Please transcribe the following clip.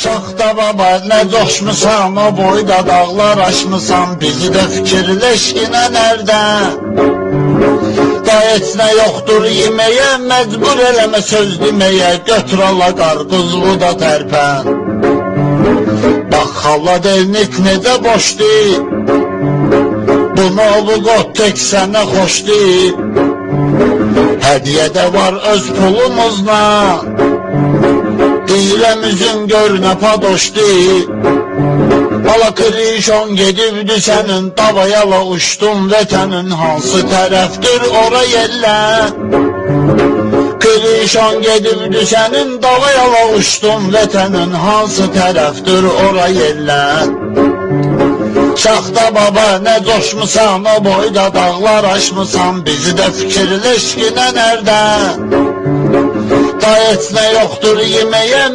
Şaxta baba nə coşmusan, o boyda dağlar aşmısan, bizi də fikirləşkinə nərdə? Da heç nə yoxdur yeməyə, məcbur eləmə söz deməyə, götür ala qarqız bu da tərpən. Bax xalla delnik necə boşdur, bunu ovu qot tek sənə xoşdur. Hədiyə də var öz pulumuzla, deyiləm üzün gör nə padoşdu. Ala krişon gedibdi sənin, davayala uçdun vətənin, hansı tərəfdir ora yellə? Krişon gedibdi sənin, davayala uçdun vətənin, hansı tərəfdir ora yellə? Şaxta baba nə coşmusan, o boyda dağlar aşmısan, bizi də fikirləşkinə nərdə? Da heç nə yoxdur yeməyə